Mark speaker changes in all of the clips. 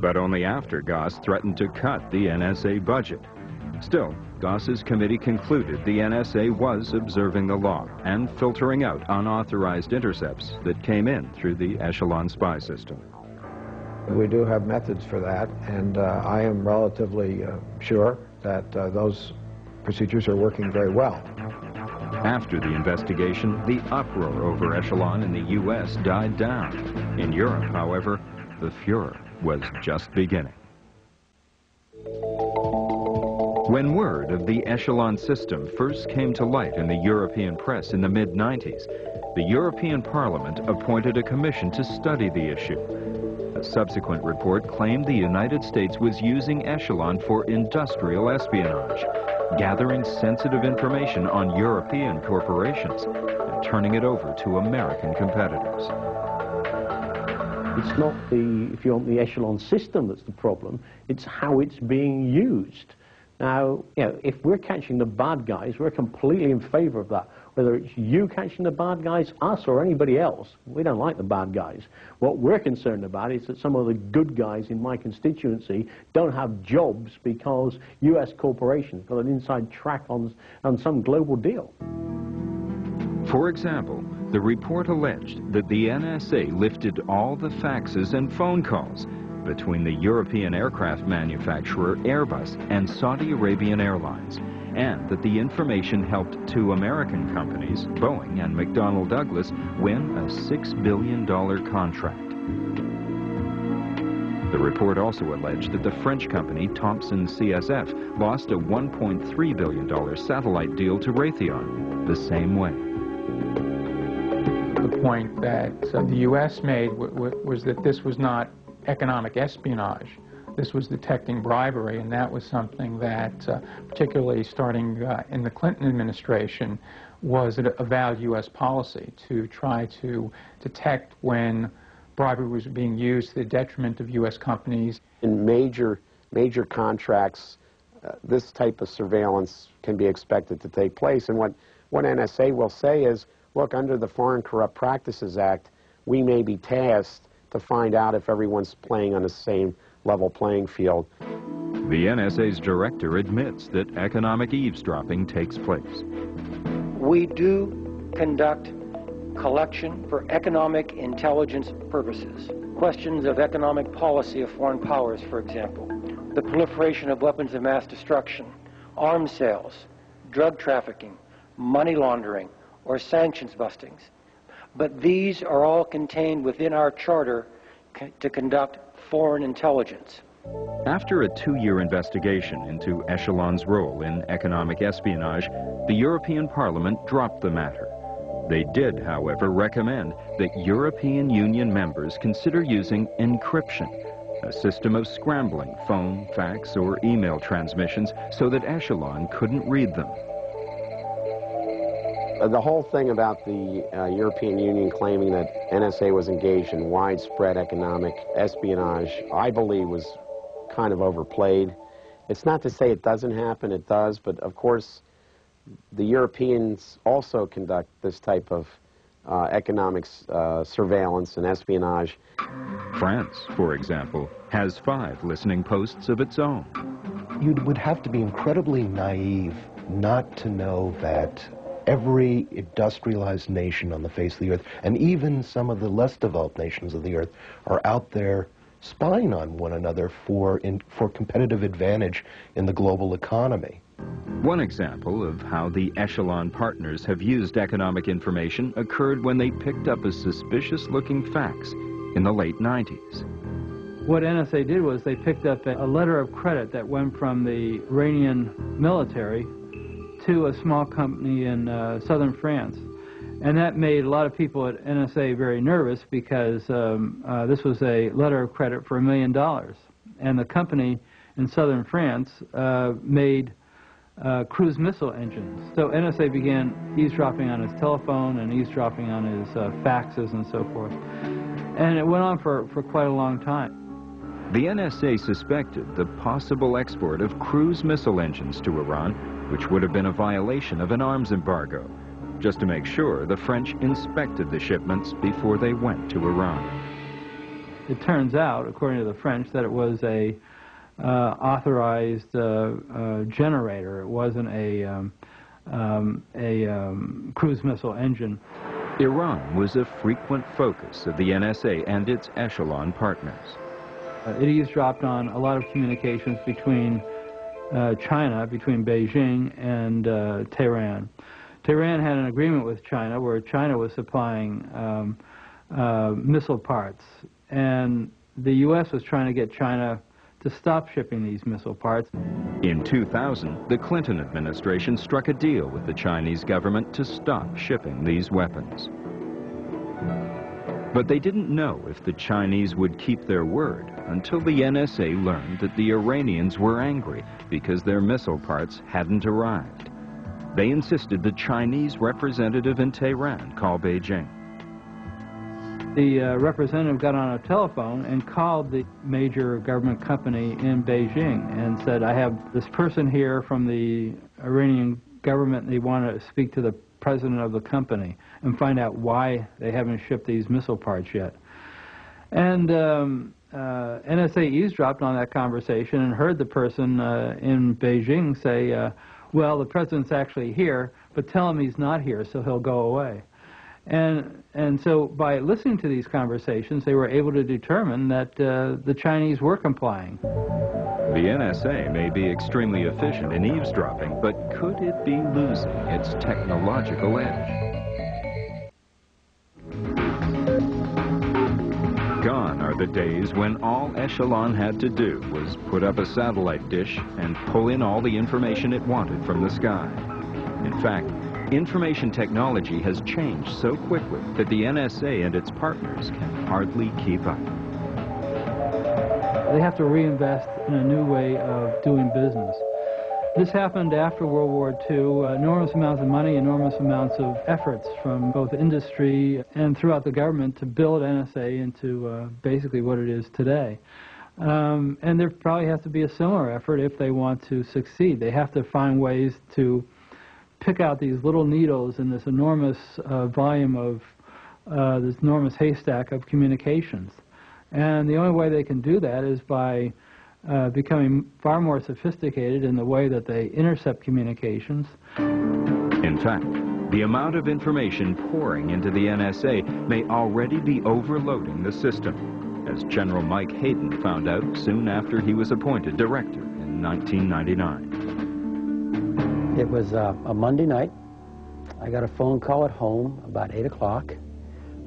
Speaker 1: but only after Goss threatened to cut the NSA budget. Still, Goss's committee concluded the NSA was observing the law and filtering out unauthorized intercepts that came in through the Echelon spy system.
Speaker 2: We do have methods for that, and I am relatively sure that those procedures are working very well.
Speaker 1: After the investigation, the uproar over Echelon in the U.S. died down. In Europe, however, the furor was just beginning. When word of the Echelon system first came to light in the European press in the mid-90s, the European Parliament appointed a commission to study the issue. A subsequent report claimed the United States was using Echelon for industrial espionage, gathering sensitive information on European corporations and turning it over to American competitors.
Speaker 3: It's not the Echelon system that's the problem, it's how it's being used. Now, if we're catching the bad guys, we're completely in favor of that. Whether it's you catching the bad guys, us, or anybody else, we don't like the bad guys. What we're concerned about is that some of the good guys in my constituency don't have jobs because U.S. corporations got an inside track on some global deal.
Speaker 1: For example, the report alleged that the NSA lifted all the faxes and phone calls between the European aircraft manufacturer Airbus and Saudi Arabian Airlines, and that the information helped two American companies, Boeing and McDonnell Douglas, win a $6 billion contract. The report also alleged that the French company Thomson CSF lost a $1.3 billion satellite deal to Raytheon the same way.
Speaker 4: The point that the U.S. made was that this was not economic espionage. This was detecting bribery, and that was something that, particularly starting in the Clinton administration, was a valid U.S. policy to try to detect when bribery was being used to the detriment of U.S. companies.
Speaker 5: In major contracts, this type of surveillance can be expected to take place. And what NSA will say is, look, under the Foreign Corrupt Practices Act, we may be tasked to find out if everyone's playing on the same level playing field.
Speaker 1: The NSA's director admits that economic eavesdropping takes place.
Speaker 6: We do conduct collection for economic intelligence purposes. Questions of economic policy of foreign powers, for example, the proliferation of weapons of mass destruction, arms sales, drug trafficking, money laundering, or sanctions bustings. But these are all contained within our charter to conduct foreign intelligence.
Speaker 1: After a 2-year investigation into Echelon's role in economic espionage, the European Parliament dropped the matter. They did, however, recommend that European Union members consider using encryption, a system of scrambling phone, fax, or email transmissions so that Echelon couldn't read them.
Speaker 5: The whole thing about the European Union claiming that NSA was engaged in widespread economic espionage, I believe, was kind of overplayed. It's not to say it doesn't happen, it does, but of course the Europeans also conduct this type of economic surveillance and espionage.
Speaker 1: France, for example, has 5 listening posts of its own.
Speaker 7: You would have to be incredibly naive not to know that every industrialized nation on the face of the earth, and even some of the less developed nations of the earth, are out there spying on one another for competitive advantage in the global economy.
Speaker 1: One example of how the Echelon partners have used economic information occurred when they picked up a suspicious-looking fax in the late 90s.
Speaker 8: What NSA did was they picked up a letter of credit that went from the Iranian military to a small company in southern France. And that made a lot of people at NSA very nervous because this was a letter of credit for $1 million. And the company in southern France made cruise missile engines. So NSA began eavesdropping on his telephone and eavesdropping on his faxes and so forth. And it went on for quite a long time.
Speaker 1: The NSA suspected the possible export of cruise missile engines to Iran, which would have been a violation of an arms embargo. Just to make sure, the French inspected the shipments before they went to Iran.
Speaker 8: it turns out, according to the French, that it was a authorized generator. It wasn't a cruise missile engine.
Speaker 1: Iran was a frequent focus of the NSA and its Echelon partners.
Speaker 8: It eavesdropped on a lot of communications between China, between Beijing and Tehran. Tehran had an agreement with China where China was supplying missile parts, and the U.S. was trying to get China to stop shipping these missile parts.
Speaker 1: In 2000, the Clinton administration struck a deal with the Chinese government to stop shipping these weapons. But they didn't know if the Chinese would keep their word until the NSA learned that the Iranians were angry because their missile parts hadn't arrived. They insisted the Chinese representative in Tehran call Beijing.
Speaker 8: The representative got on a telephone and called the major government company in Beijing and said, I have this person here from the Iranian government, and they want to speak to the president of the company and find out why they haven't shipped these missile parts yet. And NSA eavesdropped on that conversation and heard the person in Beijing say, well, the president's actually here, but tell him he's not here so he'll go away. And so by listening to these conversations, they were able to determine that the Chinese were complying.
Speaker 1: The NSA may be extremely efficient in eavesdropping, but could it be losing its technological edge? Gone are the days when all Echelon had to do was put up a satellite dish and pull in all the information it wanted from the sky. In fact, information technology has changed so quickly that the NSA and its partners can hardly keep up.
Speaker 8: They have to reinvest in a new way of doing business. This happened after World War II. Enormous amounts of money, enormous amounts of efforts from both industry and throughout the government to build NSA into basically what it is today. And there probably has to be a similar effort if they want to succeed. They have to find ways to pick out these little needles in this enormous volume of this enormous haystack of communications. And the only way they can do that is by becoming far more sophisticated in the way that they intercept communications.
Speaker 1: In fact, the amount of information pouring into the NSA may already be overloading the system, as General Mike Hayden found out soon after he was appointed director in 1999.
Speaker 6: It was a Monday night. I got a phone call at home about 8 o'clock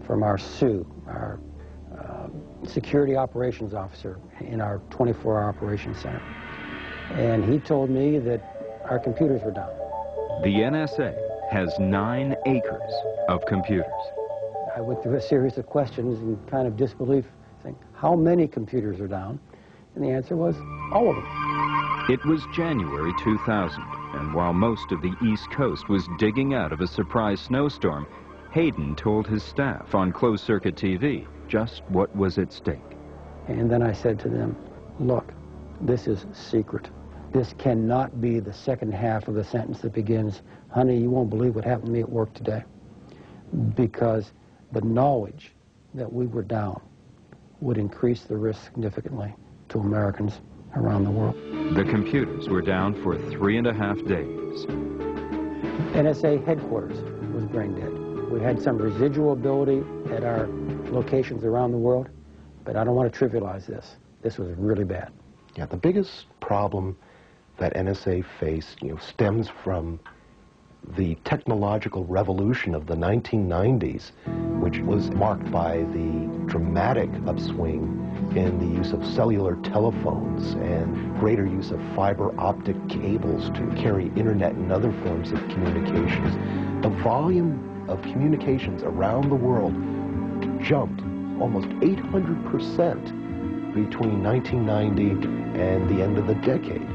Speaker 6: from our SOO, our security operations officer in our 24-hour operations center. And he told me that our computers were down.
Speaker 1: The NSA has 9 acres of computers.
Speaker 6: I went through a series of questions in kind of disbelief, saying, how many computers are down? And the answer was, all of them.
Speaker 1: It was January 2000, and while most of the East Coast was digging out of a surprise snowstorm, Hayden told his staff on closed-circuit TV just what was at stake.
Speaker 6: And then I said to them, look, this is secret. This cannot be the second half of the sentence that begins, honey, you won't believe what happened to me at work today. Because the knowledge that we were down would increase the risk significantly to Americans around the world.
Speaker 1: The computers were down for 3.5 days.
Speaker 6: NSA headquarters was brain dead. We had some residual ability at our locations around the world, but I don't want to trivialize this. This was really bad.
Speaker 7: Yeah, the biggest problem that NSA faced, stems from the technological revolution of the 1990s, which was marked by the dramatic upswing in the use of cellular telephones and greater use of fiber optic cables to carry internet and other forms of communications. The volume of communications around the world jumped almost 800% between 1990 and the end of the decade.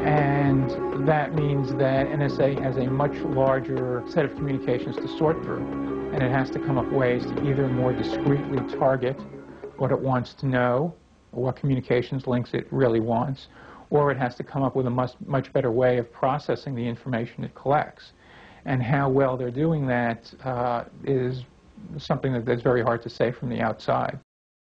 Speaker 4: And that means that NSA has a much larger set of communications to sort through, and it has to come up with ways to either more discreetly target what it wants to know, or what communications links it really wants, or it has to come up with a much better way of processing the information it collects. And how well they're doing that is something that's very hard to say from the outside.